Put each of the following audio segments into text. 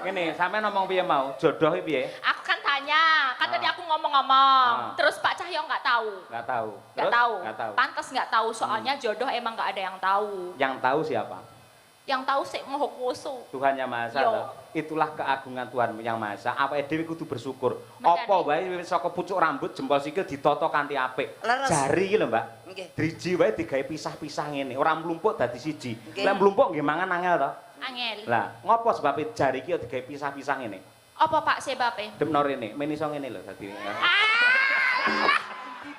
Ngene, sampean ngomong piye mau? Jodoh iki piye? Aku kan tanya, kan tadi aku ngomong-ngomong. Terus Pak Cahyo nggak tahu. Nggak tahu. Nggak Terus? tahu. Nggak tahu. Pantes nggak tahu, soalnya jodoh emang nggak ada yang tahu. Yang tahu siapa? Yang tahu sih Maha Kuwasa. Tuhan Yang Maha Esa. Yo. Toh. Itulah keagungan Tuhan Yang Maha Esa. Awake dhewe kudu bersyukur. Makanya. Apa wae wis saka pucuk rambut jempol sikil ditata kanthi apik. Leres. Jari iki lho, Mbak. Nggih. Driji wae digawe pisah-pisah ngene, ora mlumpuk dadi siji. Nggih. Lek mlumpuk nggih mangan angel to. Angel. Lah, ngopo sebabe jari iki digawe pisah-pisah ngene? Apa Pak sebabe? Demno rene, men iso ngene lho dadi.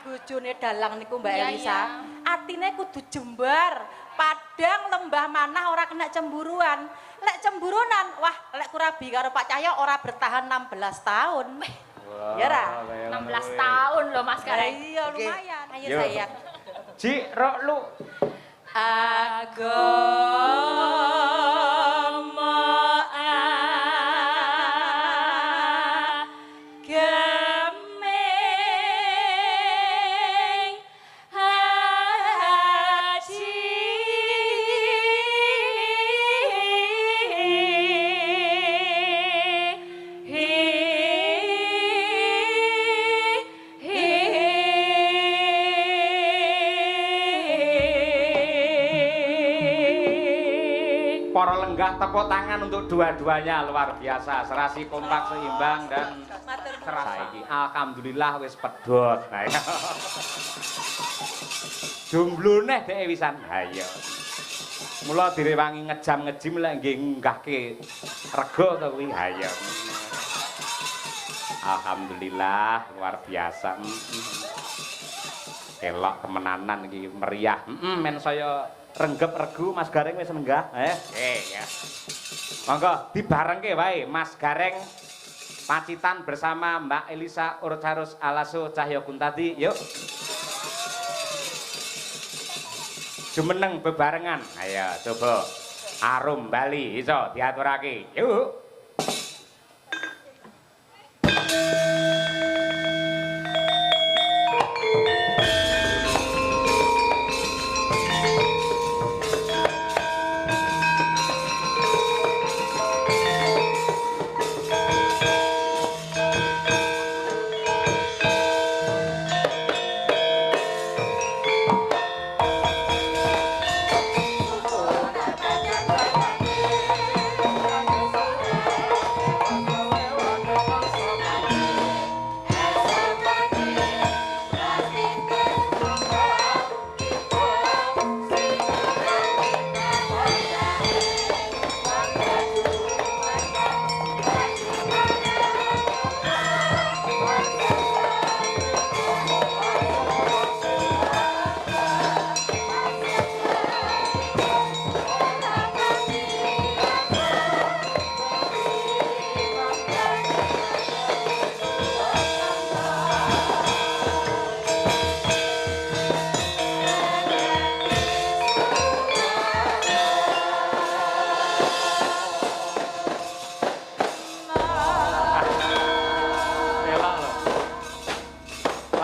Bojone dalang niku Mbak Iya, Elisa, iya. atine kudu jembar, padang lembah manah ora kena cemburuan. Lek cemburunan, wah lek kurabi karo Pak Cahyo ora bertahan 16 tahun. Ya ra? 16 tahun loh Mas Kareng. Iya lumayan. Ayo Yo. sayang. Ji, rok lu. Agama gemeng Para lenggah tepuk tangan untuk dua-duanya luar biasa, serasi kompak seimbang dan serasa iki. Alhamdulillah wis pedhot. Nah, ya. Jomblo neh dhek wisan. Ha iya. Mula direwangi ngejam-ngejim lek nggih nggahke rega to kuwi. Ha iya. Alhamdulillah luar biasa. Elok temenanan iki meriah. Men saya renggep regu Mas Gareng wis nenggah. Ya. Monggo dibarengke wae Mas Gareng Pacitan bersama Mbak Elisa Urcarus Alaso Cahyo Kuntadi. Yuk. Jumeneng bebarengan. Ayo coba. Arum Bali iso diaturake. Yuk.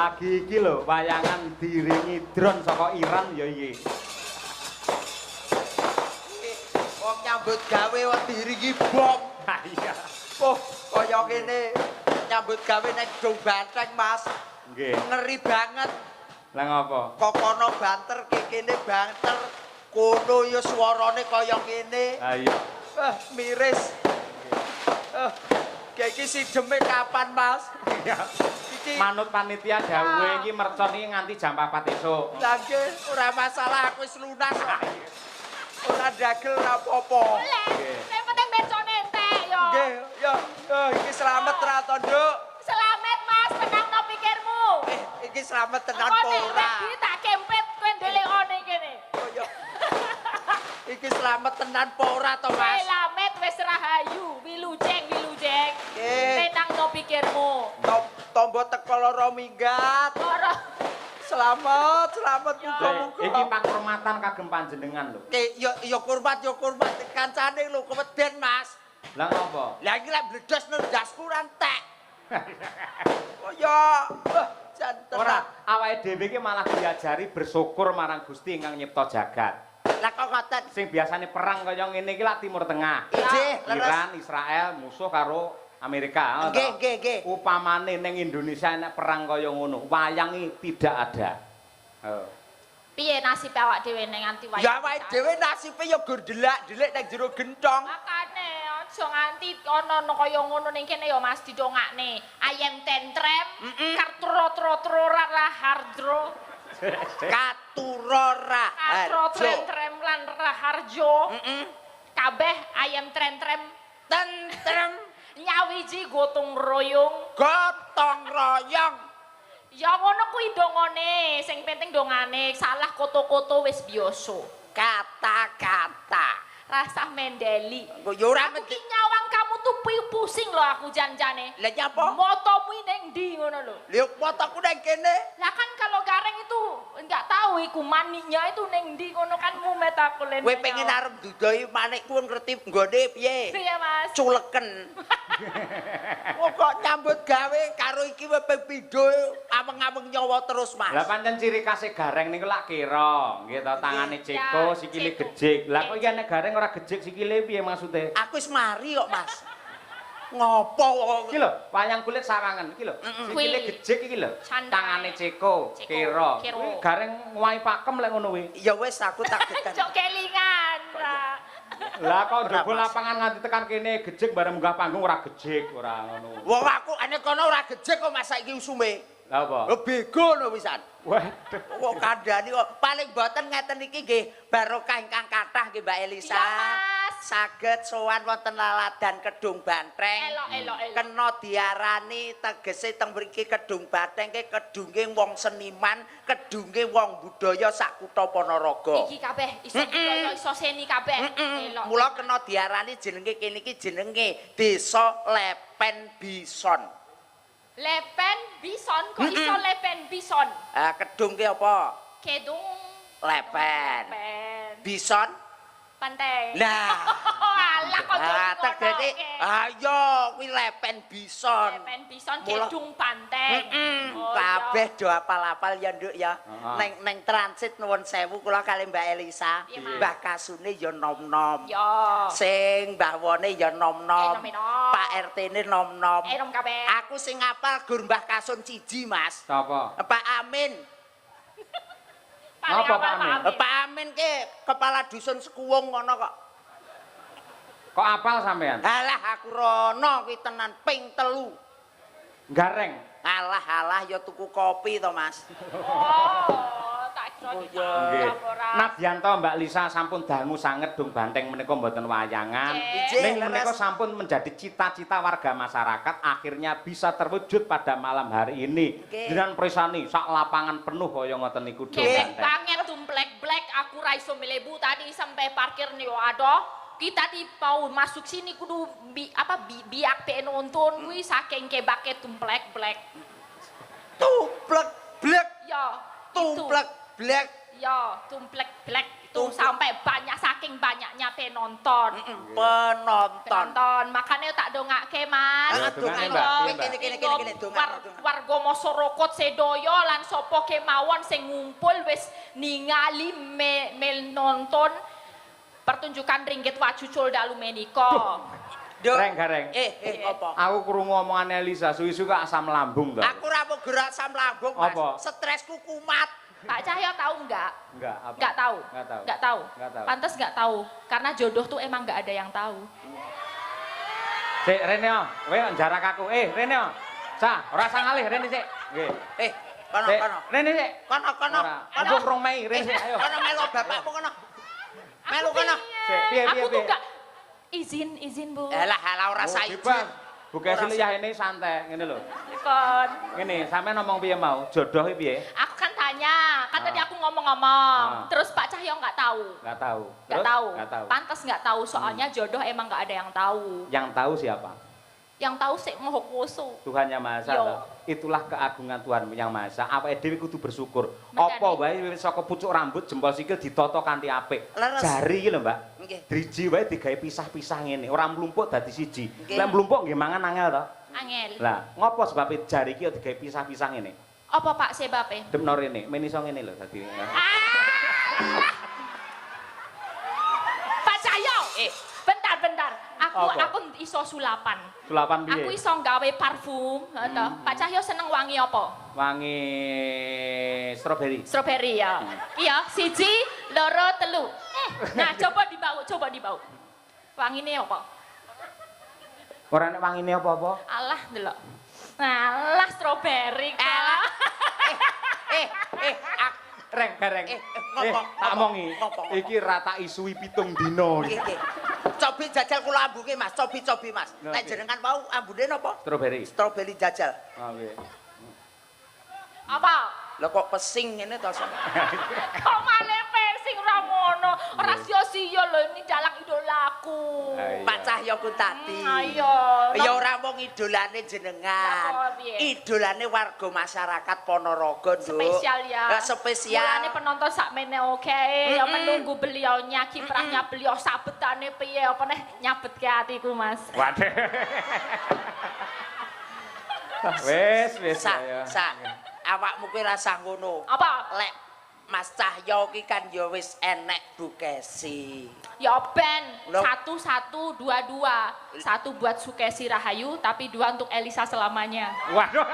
Lagi iki lho wayangan diringi drone saka Iran ya iki. Wong nyambut gawe wong diringi bom. Ha iya. Oh, kaya kene nyambut gawe nek Dong Banteng, Mas. Nggih. Ngeri banget. Lah ngopo? Kokono banter kene banter. Kono ya swarane kaya ngene. Ha iya. Miris. Kayak iki sideme kapan, Mas? Iya. Iki Manut panitia dawuhe iki mercon iki nganti jam 4 esuk. Lah nggih, ora masalah aku wis lunas kok. Ora dagel ora apa-apa. Boleh. Yang penting becone entek yo. Nggih, ya, iki slamet ra to, Nduk? Selamat Mas, tenang no pikirmu. Iki slamet tenan Engko apa nek ora? wedi tak kempet kowe ndelikone kene. Oh, ya. Iki slamet tenan apa ora to, Mas? Selamat wis rahayu, wilujeng. Nggih. Tenang no pikirmu. Tombo teko lara minggat. Ora. Selamat muga-muga. Iki pakurmatan kagem panjenengan lho. Ya kurmat kancane lho keweden, Mas. Lah ngopo? Lah iki lek bledos nendasku ra entek. Oh ya, jan Ora, awake dhewe iki malah diajari bersyukur marang Gusti ingkang nyipta jagat. Lah kok ngoten. Sing biasane perang kaya ngene iki lak Timur Tengah. Nggih, leres. Iran, Israel musuh karo Amerika. Nggih. Upamane ning Indonesia nek perang kaya ngono, wayange tidak ada. Piye nasib awak dhewe ning nganti wayang? Ya awake dhewe nasibe ya gur delak-delik ning jero gentong. Makane aja nganti ana kaya ngono ning kene ya Mas didongakne. Ayam tentrem, karturo-tro hardro, Katurora. katro trentrem lan raharjo. Kabeh ayam trentrem Tentrem nyawiji gotong royong. gotong royong. Ya ngono kuwi dongane, sing penting dongane, salah koto-koto wis biasa. Kata-kata. Rasah mendeli. Kok ya ora Aku ki nyawang kamu tuh pusing loh aku janjane. Lah nyapa? Motomu ning ndi ngono lho. Lha motoku nang kene. Lah kan kalau gareng itu enggak tahu iku maniknya itu ning ndi ngono kan mumet aku lene. Kowe pengen arep dudoi manikku ngerti nggone piye? Piye Mas? Culeken. Kok nyambut gawe karo iki wepe pindho ameng-ameng nyawa terus, Mas. Lah pancen ciri khase gareng niku lak kira, nggih to, tangane ceko, sikile gejik. Lah kok iki nek gareng ora gejik sikile piye maksude? Aku wis mari kok, Mas. Ngopo kok? Iki lho, wayang kulit sawangan iki lho. Sikile gejik iki lho. Tangane ceko, kira. Kuwi gareng nguwahi pakem lek ngono kuwi. Ya wis aku tak gedan. Cok kelingan. Lah kok Ora, njebul Mas. lapangan nganti tekan kene gejik bareng munggah panggung ora gejik, ora ngono. Wong aku ane kono ora gejek kok Mas saiki usume. Lah apa? Lho bego no pisan. Waduh. Kok kandhani kok paling boten ngeten iki nggih barokah ingkang kathah nggih Mbak Elisa. Iya, Mas. Saged sowan wonten laladan Kedung Bantreng. Elok. Kena diarani tegese teng mriki Kedung Bantreng ke kedunge wong seniman, kedunge wong budaya sak kutha Ponorogo. Iki kabeh iso budaya iso seni kabeh. Elok. Mula kena diarani jenenge kene iki jenenge Desa Lepen Bison. Lepen bison kok iso lepen bison. Kedung ki apa? Kedung Lepen. lepen. Bison. Pantai. Nah. Alah kok Tegese ayo kuwi Lepen Bison. lepen bison Mula- kedung pantai. Oh, Kabeh do apal-apal ya Nduk ya. Heeh. Neng transit nuwun sewu kula kali Mbak Elisa. Iya, Mas. Mbah Kasune ya nom-nom. Yo. Sing Mbah Wone ya nom-nom. Enom-enom. Pak RT-ne nom-nom. Enom kabeh. Aku sing apal gur Mbah Kasun siji, Mas. Sapa? Pak Amin. Paling Apa, awal Pak Amin? Pak Amin ki kepala dusun Sekuwung ngono kok. Kok apal sampean? Alah aku rono kuwi tenan ping 3. Gareng. Alah ya tuku kopi to, Mas. Oh, tak kira Nggih. ora. Nadyanto Mbak Lisa sampun dangu sanget Dung Banteng menika mboten wayangan. Ijik, Ning leres. menika sampun menjadi cita-cita warga masyarakat akhirnya bisa terwujud pada malam hari ini. Nggih. Dengan presani sak lapangan penuh kaya ngoten niku Dung Gebek Banteng. banget tumplek-blek aku ra iso melebu tadi sampai parkir nih aduh. Kita di mau masuk sini kudu biak pe nonton kuwi saking kebake tumplek-blek. Tumplek blek, Ya, tumplek blek. Ya, tumplek-blek itu Tumplek. sampai banyak saking banyaknya penonton. Penonton. Penonton, makanya tak dongake Mas. Ya, dongake, Mbak. Piye, Mbak? Kene dongan. Warga masyarakat sedoyo lan sapa kemawon sing ngumpul wis ningali nonton pertunjukan Ringgit Wacucul dalu menika. Gareng, gareng. Apa? Aku krungu omongane Elisa suwi-suwi kok asam lambung to. Aku ra mau gerak asam lambung, Mas. Apa? Stresku kumat. Pak Cahyo tahu enggak? Enggak, apa? Enggak tahu. Enggak tahu. Enggak tahu. Enggak tahu. Pantes enggak tahu. Karena jodoh tuh emang enggak ada yang tahu. Sik, Rene, kowe jarak aku. Rene. Cah, ora usah ngalih Rene sik. Nggih. Kono. Sik, Rene sik. Kono. Ora. Ampun rong Mei, Rene sik, ayo. Kono melu bapakmu kono. Melu Aku kono. pengen. Sik, piye, Aku piye, tuh piye? enggak izin Bu. Alah ora Oh, saiki. bebas. Buka Ora sini ya ini santai, ngene lho. Kon. Ngene, sampean ngomong piye mau? Jodoh iki piye? Aku kan tanya, kan tadi aku ngomong-ngomong. Ah. Terus Pak Cahyo nggak tahu. Enggak tahu. Nggak Terus? tahu. Nggak tahu. Pantas nggak tahu soalnya jodoh emang nggak ada yang tahu. Yang tahu siapa? Yang tahu sih Maha Kuwasa. Tuhan Yang Maha Esa. Yo. toh. Itulah keagungan Tuhan Yang Maha Esa. Awake dhewe kudu bersyukur. Makanya. Apa wae wiwit saka pucuk rambut jempol sikil ditata kanthi apik. Leres. Jari iki lho, Mbak. Nggih. Driji wae digawe pisah-pisah ngene, ora mlumpuk dadi siji. Nggih. Lek mlumpuk nggih mangan angel to. Angel. Lah, ngopo sebabe jari iki digawe pisah-pisah ngene? Apa Pak sebabe? Demno rene, men iso ngene lho dadi. Aku iso sulapan. Sulapan piye? Aku iso nggawe parfum, ngono. Pak Cahyo seneng wangi apa? Wangi stroberi. Strawberry ya. Iya, 1, 2, 3. Nah, coba dibau. Wangine apa? Ora nek wangine apa-apa? Alah, ndelok. Alah, strawberry kok. Reng, gareng. Tak omongi. Iki rata isui 7 dino. Nggih. Cobi jajal kula ambuke Mas, cobi Mas. Nek jenengan mau ambune napa? Stroberi. Stroberi jajal. Ah, nggih. Apa? Lah kok pesing ngene to, Sok? Kok malah pesing ora ngono. Ora sia-sia lho ini dalang idolaku. Pak Cahyoku tadi. Ayo. Ya ora wong idolane jenengan. Lah, kok piye? Idolane warga masyarakat Ponorogo, Nduk. Spesial ya. Lah spesial. Mulane penonton sakmene oke, ya menunggu beliaunya, kiprahnya beliau sabetane piye apa neh nyabet ke hatiku, Mas. Waduh. Wes, Sa, awakmu kuwi rasa ngono. Apa? Lek Mas Cahyo ki kan ya wis enek Bukesi. Ya ben, Loh. 1, 2, 2. 1 buat Sukesi Rahayu, tapi 2 untuk Elisa selamanya. Waduh.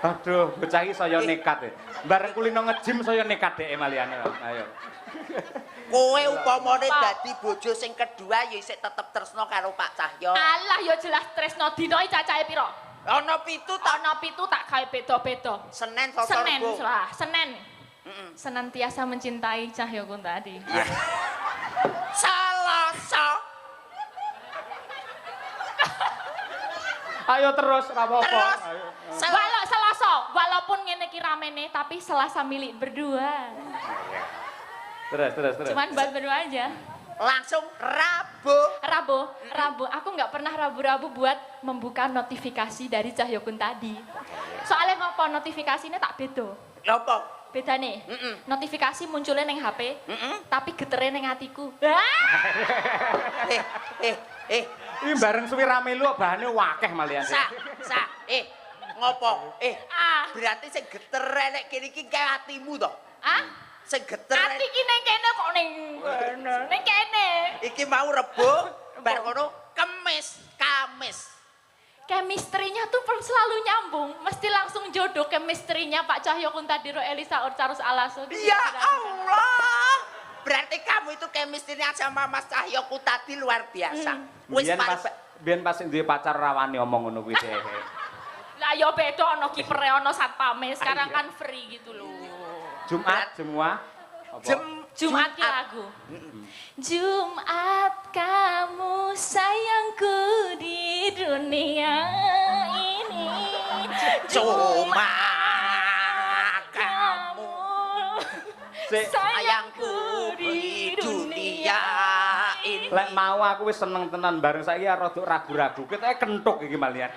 Aduh, bocah iki saya nekat. Bareng kulino nge-gym saya nekat dhek maliane. Ayo. Kowe upamane Pak. dadi bojo sing kedua ya isih tetep tresno karo Pak Cahyo. Alah ya jelas tresno dino iki cacahe piro? Ana 7 ta? Ana 7 tak gawe beda-beda. Senin Selasa Senin, Rebo. salah, Senin. Senantiasa mencintai Cahyoku tadi. Selasa. Ayo terus, ora apa-apa. Terus. Ayo. Selasa, walaupun ngene iki ramene tapi Selasa milik berdua. Terus. Cuman buat berdua aja. Langsung Rabu. Rabu. Aku nggak pernah rabu-rabu buat membuka notifikasi dari Cahyoku tadi. Soalnya ngopo notifikasinya tak beda. Apa? Beda nih. Notifikasi munculnya neng HP, tapi getere neng hatiku. Ini bareng suwi rame lu bahane wakeh malian. Ngopo? Ah. Berarti sing geter nek kene iki kaya atimu to. Ah? Sing geter. Ati ki neng kene kok neng kene. Neng kene. Iki mau Rebo, bar ngono Kamis. Chemistry-nya tuh selalu nyambung, mesti langsung jodoh chemistry-nya Pak Cahyo Kuntadiro Elisa Orcarus Alaso. Ya Allah. Berarti kamu itu chemistry-nya sama Mas Cahyoku tadi luar biasa. Wis Biyen pas duwe pacar rawani omong ngono kuwi teh. Lah ya beda ana kipere ana satpame, sekarang kan free gitu loh. Jumat semua. Apa? Jumat ki lagu. Jumat kamu sayangku di dunia ini. cuma kamu sayangku di dunia ini. Lek mau aku wis seneng tenan bareng saiki rada ragu-ragu. Ketoke kentuk iki malian.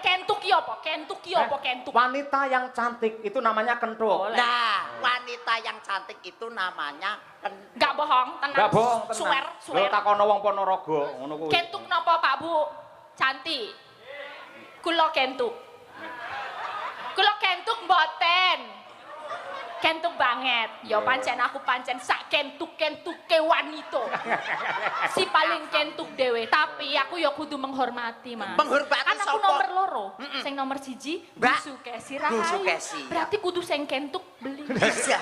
Kentuk ki apa? Kentuk ki apa? Kentuk. Wanita yang cantik itu namanya kentuk. Nah, wanita yang cantik itu namanya Enggak bohong, tenang. Enggak bohong, tenang. Swear. Lho takono wong Ponorogo, ngono kuwi. Kentuk napa Pak Bu? Cantik. Kula kentuk. Kula kentuk mboten. Kentuk banget. Ya pancen aku pancen sak kentuk-kentuke wanita. Si paling kentuk dhewe, tapi aku ya kudu menghormati, Mas. Menghormati kan aku sapa? nomor loro. Sing nomor 1 Mbak. Sukesi Rahayu. Sukesi, ya. Berarti kudu sing kentuk beli. bisa.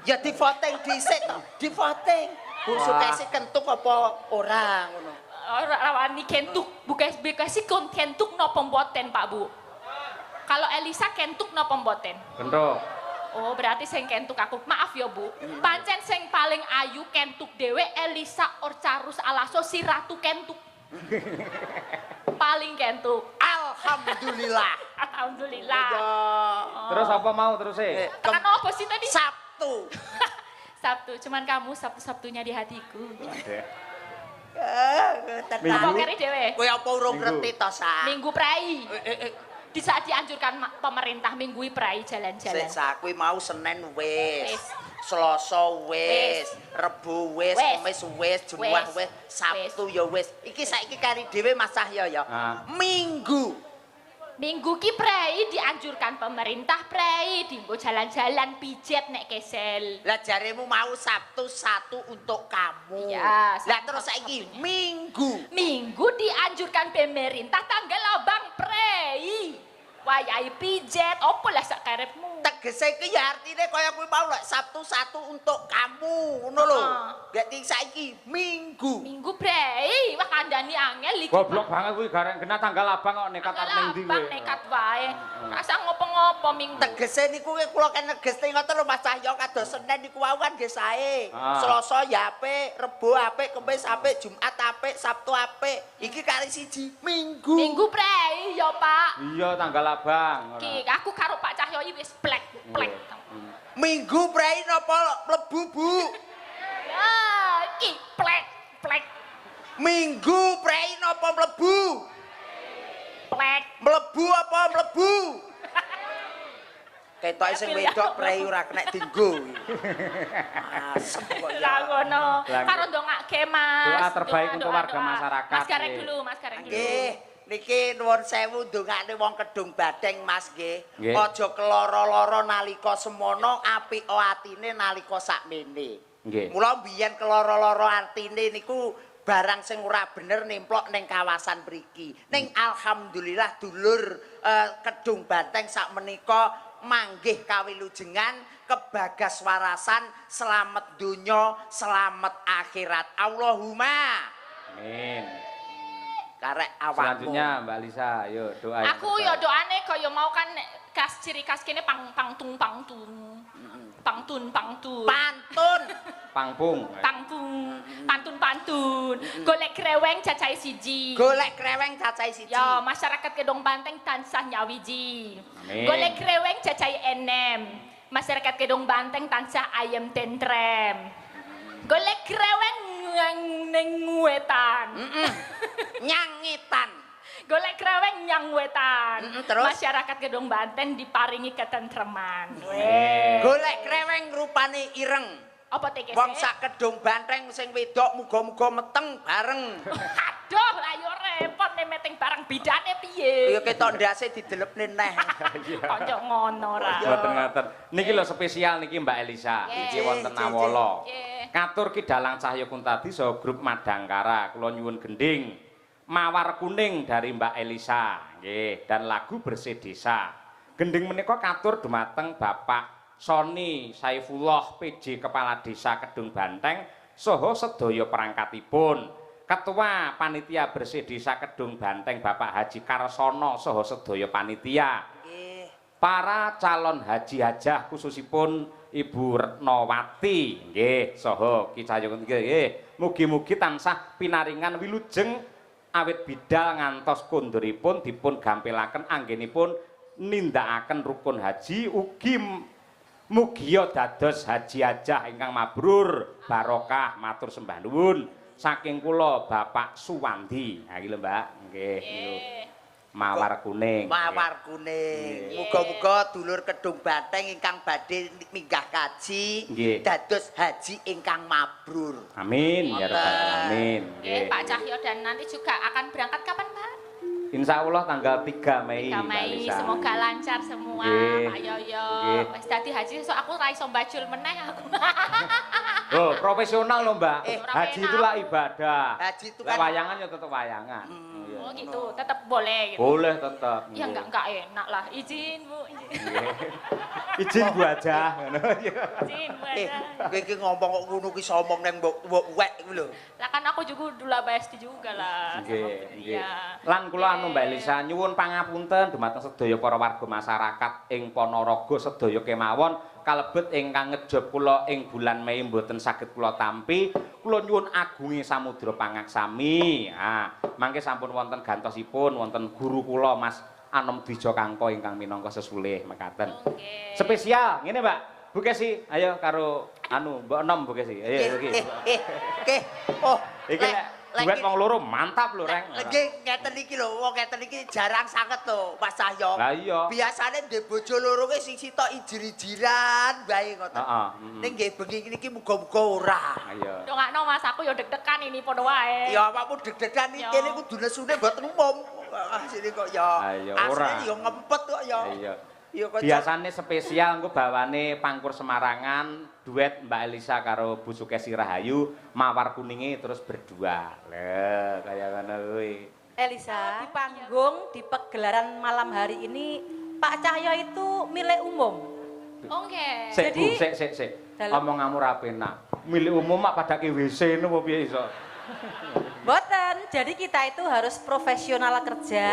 Ya di voting dhisik to, di voting. Bu Sukesi kentuk apa ora ngono. Ora rawani kentuk, Bukesi kentuk napa mboten, Pak Bu? Kalau Elisa kentuk napa mboten? Kentuk. Oh, berarti sing kentuk aku. Maaf ya, Bu. Pancen sing paling ayu kentuk dhewe Elisa Orcarus Alaso si Ratu kentuk. Paling kentuk. Alhamdulillah. Alhamdulillah. Terus apa mau terus Tekan apa sih tadi? Sabtu. Sabtu, cuman kamu Sabtu-Sabtunya di hatiku. Tenang. Kok keri dhewe? Kowe apa urung ngerti to, Sa? Minggu prai. Di saat dianjurkan pemerintah minggui prai jalan-jalan. Sa kuwi mau Senin wis. Wis. Selasa wis, Rebo wis, Wis. Kamis wis, Jumat Wis. wis, Sabtu ya wis. Iki saiki kari dhewe Mas Cahyo ya. Ah. Minggu. Minggu ki prei dianjurkan pemerintah prei dienggo jalan-jalan pijet nek kesel. Lah jaremu mau Sabtu satu untuk kamu. Iya, Lah terus saiki Minggu. Minggu dianjurkan pemerintah tanggal abang prei. Wayahe pijet opo lah sak karepmu. Tegese iki ya artine kaya kuwi mau lek Sabtu satu untuk kamu, ngono lho. Berarti saiki Minggu. Minggu prei, wah kandhani angel iki. Goblok banget kuwi gareng kena tanggal abang kok nekat arep ning ndi Abang kowe. nekat wae. Rasa ngopo-ngopo Minggu. Tegese niku kula kan negeste ngoten lho Mas Cahyo kados Senin niku wau kan nggih sae. Ah. Selasa ya apik, Rebo apik, Kamis apik, Jumat apik, Sabtu apik. Iki kali siji Minggu. Minggu prei ya Pak. Iya tanggal abang. Ki aku karo Pak Cahyo iki wis plek. Minggu prei napa mlebu, Bu? Ya, ki plek. Minggu prei napa mlebu? Plek. Mlebu apa mlebu? Ketoke sing wedok prei ora kena dienggo. Asem kok Lah ya. ngono. Lah, Karo ndongake Mas. Doa terbaik untuk warga doa. masyarakat, Mas Gareng nggih. dulu, Mas Gareng dulu. Nggih, niki nuwun sewu ndongakne wong Kedung Badeng Mas nggih. Nggih. Aja keloro-loro nalika semono, apik atine nalika sakmene. Nggih. Mula biyen keloro-loro artine niku barang sing ora bener nemplok ning kawasan mriki. Ning alhamdulillah dulur Kedung Badeng sakmenika manggih kawilujengan kebagas warasan selamat donya selamat akhirat Allahumma Amin. karek awakmu. Selanjutnya Mbak Lisa, ayo doa. yang Aku terbaik. ya doane kaya mau kan kas ciri khas kene pangtun. Pangtun. Pantun Pangpung. Pantun. Golek kreweng cacahe siji. golek kreweng cacahe siji. Ya, masyarakat Kedong Banteng tansah nyawiji. Amin. Golek kreweng cacahe enem. Masyarakat Kedong Banteng tansah ayam tentrem. Golek kreweng ning wetan. Nyangitan. Golek kreweng nyang wetan. Terus? Masyarakat Kedong Banten diparingi ketentreman. Golek kreweng rupane ireng. Apa tekese? Wong sak Kedung Banteng sing wedok muga-muga meteng bareng. Aduh, lah yo repot nek meteng barang bidane piye? Ya ketok ndase didelepne neh. Kanca ngono ra. Ngoten-ngoten. Niki lho spesial niki Mbak Elisa. Nggih. Niki wonten Nggih, Awala. nggih. Katur Ki Dalang Cahya Kuntadi saha grup Madangkara. Kula nyuwun gending Mawar Kuning dari Mbak Elisa. Nggih, dan lagu Bersih Desa. Gending menika katur dumateng Bapak Soni Saifullah PJ Kepala Desa Kedung Banteng saha sedaya perangkatipun. Ketua Panitia Bersih Desa Kedung Banteng Bapak Haji Karsono saha sedaya panitia. Nggih. Para calon haji hajah khususipun Ibu Retnowati nggih saha Ki Cahyo nggih. Mugi-mugi tansah pinaringan wilujeng awit bidal ngantos konduripun dipun gampilaken anggenipun nindakaken rukun haji ugi mugia dados haji hajah ingkang mabrur barokah matur sembah nuwun saking kula Bapak Suwandi. Ha iki lho Mbak nggih niku. Mawar Kuning. Mawar Kuning. Muga-muga dulur Kedung Banteng ingkang badhe minggah kaji Nggih. dados haji ingkang mabrur. Amin ya rabbal alamin. Nggih, Pak Cahyo dan nanti juga akan berangkat kapan, Pak? Insya Allah tanggal 3 Mei. 3 Mbak Mei, Lisa. semoga lancar semua, Nggih. Pak Yoyo. Nggih. Wis dadi haji so aku ra iso mbajul meneh aku. Oh, profesional loh Mbak. Ora Haji enak. itulah ibadah. Haji itu Lek kan wayangan ya tetap wayangan. Iya. Oh gitu, tetap boleh gitu. Boleh tetap. Ya enggak enak lah. Izin, Bu. Izin Bu aja ngono. Izin, Bu. aja. kowe iki ngomong kok ngono ki somong nang mbok wek kuwi lho. Lah kan aku juga dulu BSD juga lah. Nggih, sama nggih. dia. Lan kula anu Mbak Elisa nyuwun pangapunten dumateng sedaya para warga masyarakat ing Ponorogo sedaya kemawon kalebet ingkang ngejop kula ing bulan Mei mboten saged kula tampi. Kula nyuwun agunge samudra pangaksami. Ah, mangke sampun wonten gantosipun wonten guru kula Mas Anom Dwija Kangko ingkang minangka sesulih mekaten. Oke. Spesial ngene Mbak. Bu Kesi, ayo karo anu Mbok Enom Bu Kesi. Ayo iki. Oke. Oh, Iki lek lek duet wong loro mantap lho, Reng. Nggih, ngeten iki lho, wong ngeten iki jarang sanget lho, Mas Cahyo. Lah iya. Biasane ndek bojo loro ki sing sitok ijir-ijiran bae ngoten. Heeh. Ning nggih bengi iki muga-muga ora. Ayo. Dongakno Mas, aku yo deg-degan ini padha wae. Ya awakmu deg-degan iki Ya. kene kudu nesune mboten umum. Asline kok ya. Ayo, ora. Asline ya ngempet kok ya. Iya. Ya kok Biasane spesial engko bawane Pangkur Semarangan duet Mbak Elisa karo Bu Sukesi Rahayu Mawar Kuninge terus berdua. Lho, kaya ngono kuwi. Elisa, di panggung di pegelaran malam hari ini Pak Cahyo itu milik umum. Oke. Sik, Bu, Jadi- sik. Dalam- Omonganmu ra penak. Milik umum mak padake WC nopo piye iso? Boten, jadi kita itu harus profesional kerja.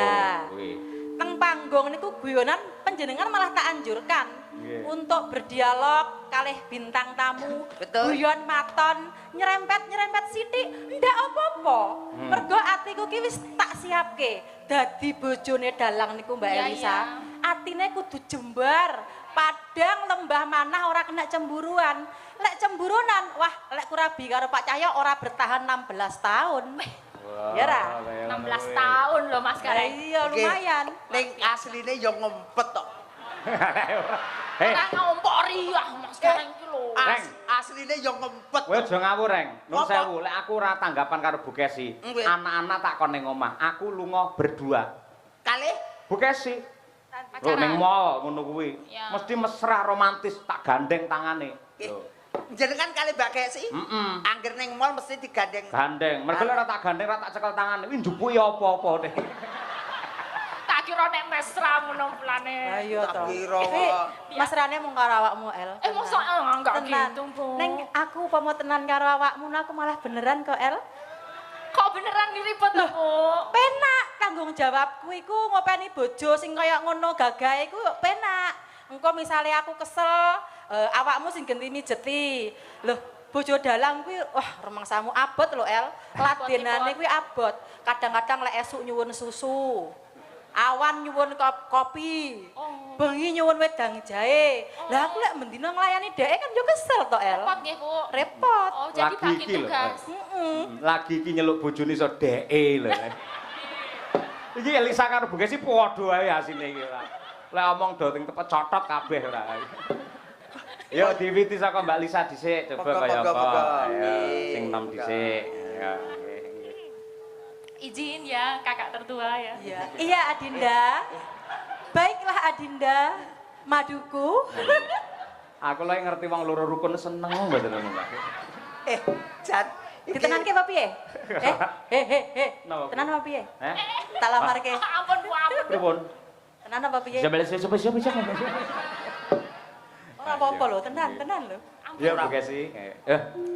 Oh, kuwi. Nang panggung niku guyonan panjenengan malah tak anjurkan Nggih. untuk berdialog kalih bintang tamu, Betul. guyon maton, nyerempet sithik, ndak apa-apa. Mergo atiku ki wis tak siapke dadi bojone dalang niku Mbak Iya, Elisa. iya. Atine kudu jembar, padang lembah manah ora kena cemburuan. Lek cemburunan, wah lek kurabi karo Pak Cahyo ora bertahan 16 tahun. Wah, Ya, Ra? kaya ngono 16 kuwi. tahun loh Mas Lah Gareng. iya lumayan. ning asline ya ngempet tok. Hei, Ora ngompori ah Mas Gareng iki lho. Reng. Asline ya ngempet. kowe aja ngawur, Reng. Nun Apa? sewu, lek aku ora tanggapan karo Bu Kesi. Nggih. Anak-anak tak kon ning omah, aku lunga berdua. Kalih Bu Kesi, lho Pacaran. ning mall ngono kuwi. Ya. Mesti mesra romantis tak gandeng tangane. Nggih. Lho, jenengan kalih Mbak Kesi. heeh. Angger ning mall mesti digandeng. Gandeng. Mergo lek ora tak gandeng, ora tak cekel tangane. Kuwi njupuki apa-apa deh. Tak kira nek mesra ngono plane. Ayo Tak toh. kira Iki kok. mesrane mung karo awakmu El. Mosok enggak Tenan. gitu, Bu. Neng aku umpama tenan karo awakmu aku malah beneran kok El. Kok beneran diribet lho, Bu? Penak tanggung jawabku iku ngopeni bojo sing kaya ngono gagahe iku penak. Engko misale aku kesel, awakmu sing genti mijeti. Loh, bojo dalang kuwi wah remangsamu abot lho El. Ladenane kuwi abot. Kadang-kadang lek esuk nyuwun susu. Awan nyuwun kopi. Oh. Bengi nyuwun wedang jahe. Lah aku lek mendina nglayani dhek kan yo kesel to El. Repot nggih, Bu. Repot. Oh, jadi Lagi bagi iki lho, tugas. Lagi iki nyeluk bojone iso dheke lho. Iki Elisa karo Bu Kesi padha wae asine iki ora. Lek omong do teng tepet cotot kabeh ora. Yo diwiti saka Mbak Lisa dhisik coba kaya Monggo, apa. monggo. Ayo Nggih, sing nom monggo. dhisik. Ya, nggih. Izin ya, kakak tertua ya. Iya. Iya Adinda. Baiklah Adinda. Maduku. Aku lagi ngerti wong loro rukun seneng mboten ngono, Mbak. Jan. iki- Ditenanke apa piye? Napa? Tenan apa piye? Heh? Tak lamarke. Ampun, Bu, ampun. Pripun? Tenan apa piye? Siapa? Ora apa-apa lho, tenan lho. Ya Bu Kesi.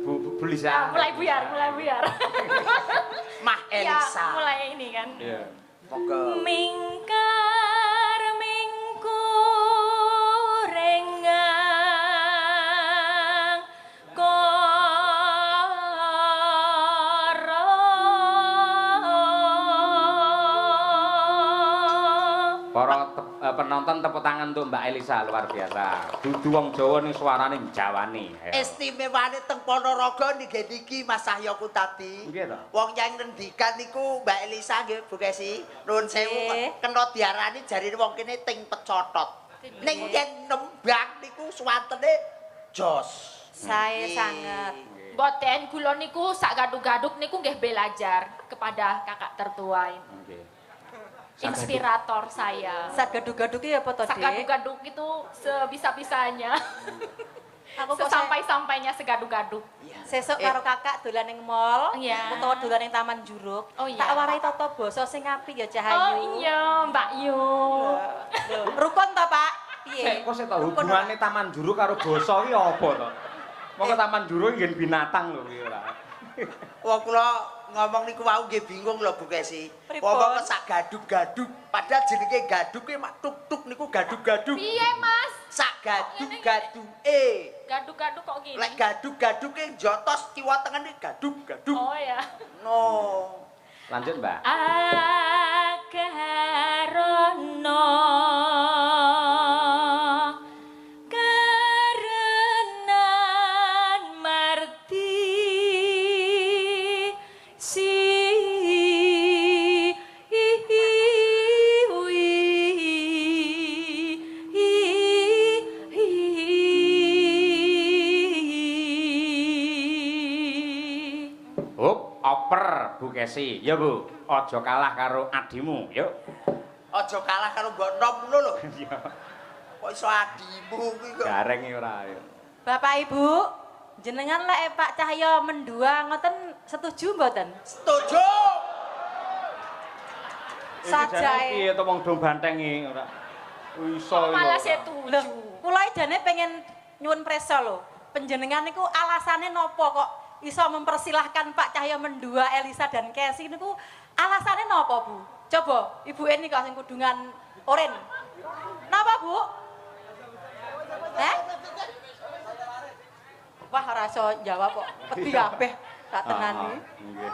Bu Lisa. Ah, mulai buyar. Mah Ya, Elisa. mulai ini kan. Iya. Monggo. Mingkar mingkurengang koro. Para penonton tepuk tangan untuk Mbak Elisa luar biasa. Dudu wong Jawa ning suarane njawani. Ayo. Istimewane teng Ponorogo niki Mas Cahyoku tadi. Nggih to. Wong yang ngendikan niku Mbak Elisa nggih Bu Kesi. Nuwun sewu Nggih. kena diarani jarine wong kene ting pecotot. Ning yen nembang niku swantene jos. Saya Nggih. sangat. Boten kula niku sak gaduk-gaduk niku nggih belajar kepada kakak tertua ini. Nggih. Inspirator saya. Sak gaduk-gaduk iki apa to, Sak Dik? gaduk-gaduk itu sebisa-bisanya. Aku kok Sesampai-sampainya segaduk-gaduk. sesuk karo kakak dolan ning mall Iya. utawa dolan ning Taman Juruk. Oh, iya. Tak warai tata basa sing apik ya Oh Cahayu. iya, Mbak Yu. Lho, rukun to, Pak? Piye? Sik kok sik to Rukun hubungane ora? Taman Juru karo basa ki apa to? Monggo Taman Juru nggih binatang lho kuwi ora. Wong kula ngomong niku wau nggih bingung lho Bu Kesi. Pripun? Wong kok sak gaduk-gaduk. Padahal jenenge gaduk ki mak tuk-tuk niku gaduk-gaduk. Piye, Mas? Sak gaduk-gaduke. Gaduk-gaduk kok gini? Lek gaduk-gaduke jotos kiwa tengen iki gaduk-gaduk. Oh ya. No. Lanjut, Mbak. Akarono karenan marti si Bu Kesi. Ya Bu, aja kalah karo adimu, yuk. Aja kalah karo mbok nom ngono lho. Iya. Kok iso adimu kuwi kok. Gareng iki ora. Bapak Ibu, jenengan lek Pak Cahyo mendua ngoten setuju mboten? Setuju. Sajae. Piye to wong dong bantengi ora. Iso. Malah Loh, setuju. kula jane pengen nyuwun preso lho. Panjenengan niku alasane nopo kok iso mempersilahkan Pak Cahyo mendua Elisa dan Kesi niku alasane nopo Bu? Coba Ibu Eni kok sing kudungan oren. Napa Bu? Wah ora iso jawab kok. Wedi kabeh tak tenani. Nggih.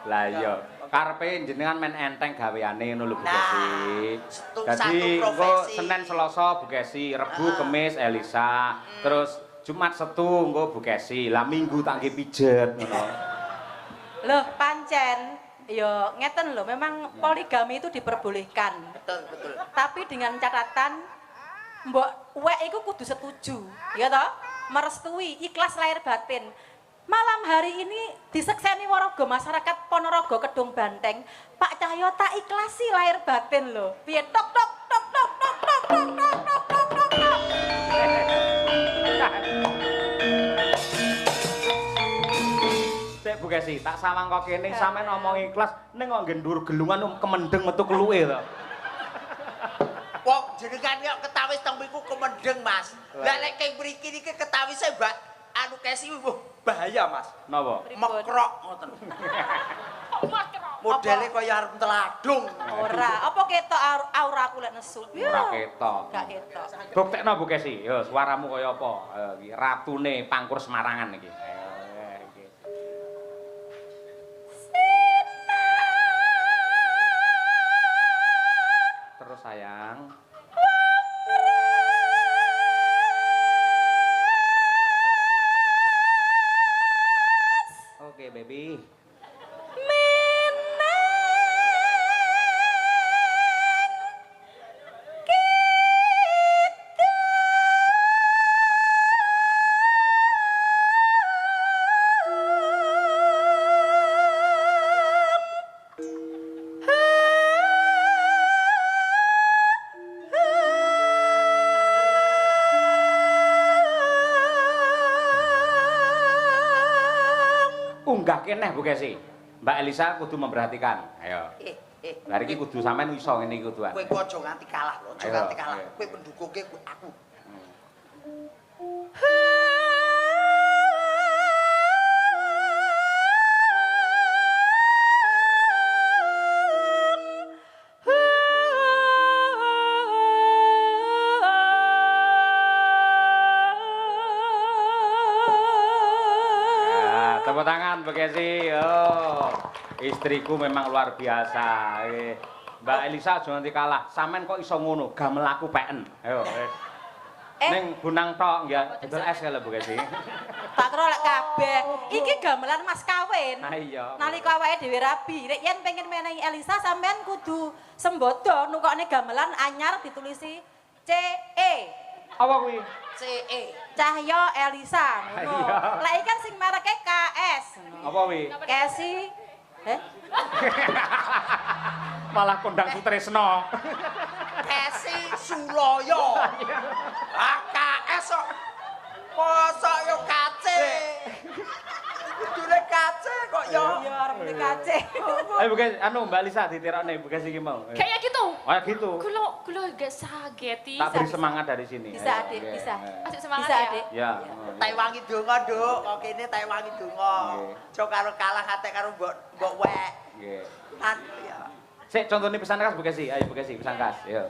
Lah iya, karepe jenengan men enteng gaweane ngono lho Bu Kesi. Dadi engko Senin Selasa Bu Kesi, Rebu Kemis Elisa, terus Jumat Setu engko Bu Kesi, lah Minggu tak nggih pijet ngono. Loh, pancen ya ngeten loh, memang poligami itu diperbolehkan. Betul, betul. Tapi dengan catatan mbok wek iku kudu setuju, ya toh? Merestui, ikhlas lahir batin. Malam hari ini disekseni waraga masyarakat Ponorogo Kedung Banteng, Pak Cahyo tak ikhlasi lahir batin loh. Piye tok tok tok tok tok tok tok tok tok tok tok tok. Sik Bu Kesi, tak sawang kok kene sampean ngomong ikhlas ning kok nggendur gelungan kemendeng metu keluke to. Wong jenengan kok ketawis teng mriku kemendeng, Mas. Lah lek keng mriki niki ketawise Mbak anu Kesi bahaya, Mas. Napa? Mekrok ngoten. Makrok. Modele kaya arep teladung. Ora, apa ketok auraku lek nesu? Ora ketok. Gak ketok. Buktekno Bu Kesi, yo suaramu kaya apa? Iki ratune Pangkur Semarangan iki. Iki. Terus sayang. Oke, baby. Unggah keneh Bu Kesi. Mbak Elisa kudu memperhatikan. Ayo. Hari iki kudu sampean iso ngene iki kudu. Kowe aja nganti kalah lho, aja Ayo, nganti kalah. ayo. Kowe pendukungke aku. Tepuk tangan Bu Kesi. Oh, istriku memang luar biasa. Mbak Elisa aja nanti kalah. Sampean kok iso ngono, gamel aku peken. Ayo. Ning Gunang tok ya, dodol es kalau Bu Kesi. Tak kira lek kabeh. Iki gamelan mas kawin. Nah iya. Nalika awake dhewe rabi, nek yen pengen menehi Elisa sampean kudu sembodo nukokne gamelan anyar ditulisi CE. Apa kuwi? CE. Cahyo Elisa ngono. Iya. Lah iki kan sing mereke KS. Apa kuwi? Kesi. Malah kondang Sutresno. Kesi Suloyo. AKS kok. Mosok yo kace. Kudune kace kok yo. Iya arep kace. Ayo Bu Kesi, anu Mbak Elisa ditirokne Bu Kesi iki mau. Kayak gitu. Oh gitu. Kulo gak sageti. Tak beri semangat dari sini. Bisa, Ayo, Adik, oke. bisa. Masih semangat Bisa, ya. Adik. Ya. Tai wangi donga, Nduk. Kok kene tai wangi donga. Nggih. Aja karo kalah kate karo mbok wek. Nggih. Kan ya. Sik contohnya pesan khas Bu Kesi. Ayo Bu Kesi pesan khas. Yo.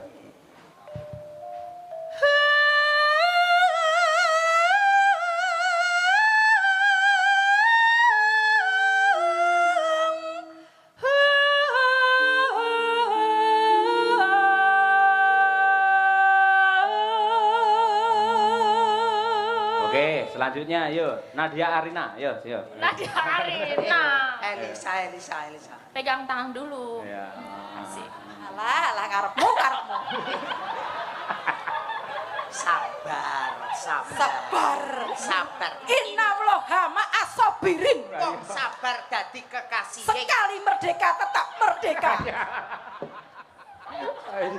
Oke, selanjutnya yuk Nadia Arina, yuk. Nadia Arina. Elisa. Pegang tangan dulu. Ya. Asik. Alah karepmu. Sabar. Sabar. Sabar. Inna Allah ma asob kebirin. Wong sabar dadi kekasih. Sekali merdeka tetap merdeka. Ayo.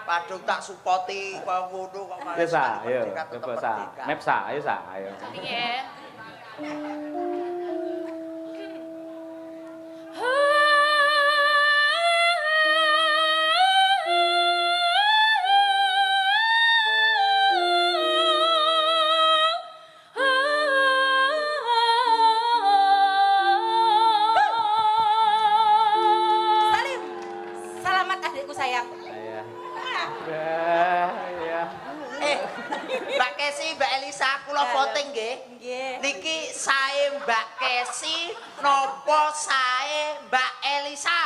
Padung tak supporti kok ngono kok malah. Wis ah, ayo. Merdeka tetep Coba sa. merdeka. Map sa, ayo sa, ayo. Nggih. Salim. Selamat adikku sayang. Iya. Iya. Mbak Kesi, Mbak Elisa, kula voting nggih. Nggih. Niki sae Mbak Kesi nopo sae Mbak Elisa?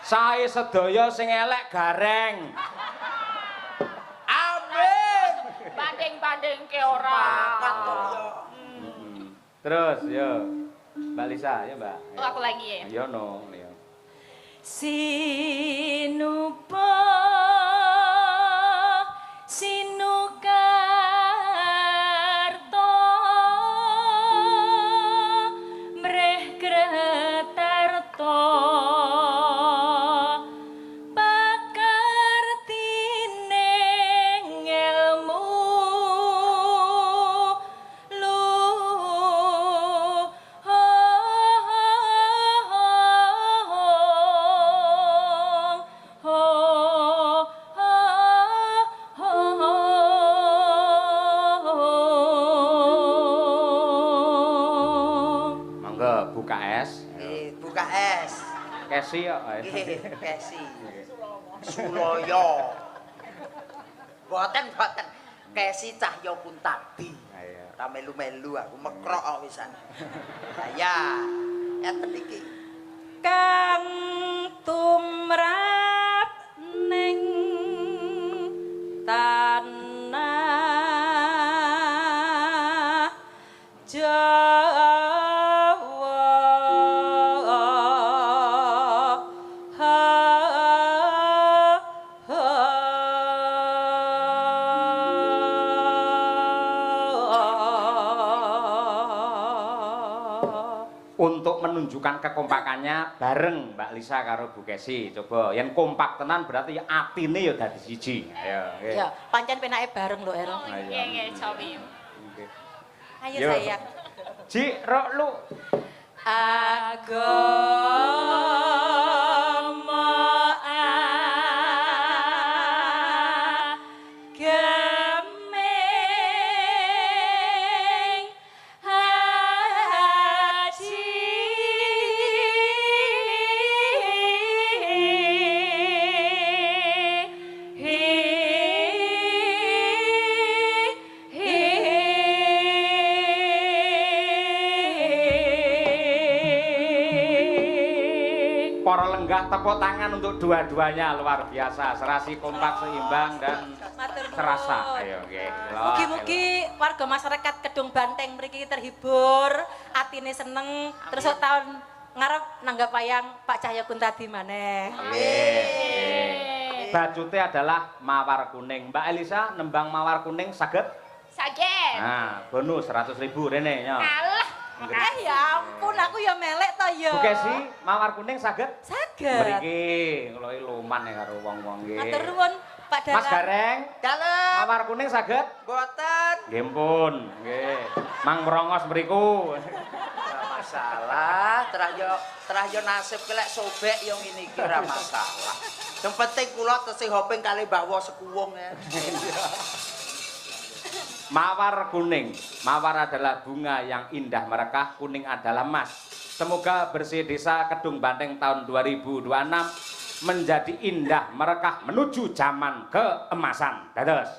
Sae sedaya sing elek gareng. Amin. Banding-banding ke ora. Sepakat kok yo. Terus yo. Mbak Lisa, ya Mbak. Oh, aku lagi ya. Yo no, yo. Sinupa Sinukarto Mreh Gretarto pakartining ilmu Mangga buka es. Buka es. Kesi yo. Nggih, Kesi. Suloyo. Boten. Kesi Cahyo Kuntadi. Ayo. Ta melu-melu aku mekrok kok wisan. Ya, enten iki. Kang tumrap ning tanah Untuk menunjukkan kekompakannya bareng Mbak Lisa karo Bu Kesi. Coba yen kompak tenan berarti atine ya dadi siji. Ayo, nggih. Ya, pancen penake bareng lho, El. Nggih, Cobi. Nggih. Ayo Yo. sayang. Ji, rok lu. Agama agemeng haji Para lenggah tepuk tangan untuk dua-duanya luar biasa. Serasi kompak seimbang dan Matur nuwun. terasa. Ayo, nggih. Mugi-mugi warga masyarakat Kedung Banteng mriki terhibur, atine seneng, terus tahun ngarep nanggap wayang Pak Cahyo Kuntadi maneh. Nggih. Bacute adalah mawar kuning. Mbak Elisa nembang mawar kuning saged? Saged. Nah, bonus 100.000 rene nya. Alah. Ya ampun, aku ya melek to ya. Bu Kesi, mawar kuning saged? Saged. Mriki kula iki luman ya karo wong-wong nggih. Matur nuwun Pak Dalang. Mas Gareng, Dalem. mawar kuning saged? Boten. Nggih pun, nggih. Mang merongos mriku. Ora masalah, terah yo nasib kelek sobek yo ngene iki ora masalah. Yang penting kula tesih hoping kali Mbah Wo sekuwung ya. Mawar kuning. Mawar adalah bunga yang indah merekah, kuning adalah emas. Semoga bersih desa Kedung Banteng tahun 2026 menjadi indah merekah menuju zaman keemasan. Dados.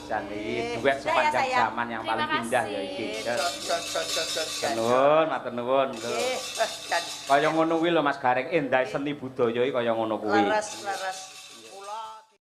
Jan iki duet sepanjang zaman yang paling indah ya iki. Matur nuwun. Kaya ngono kuwi lho Mas Gareng, endah seni budaya iki kaya ngono kuwi. Leres.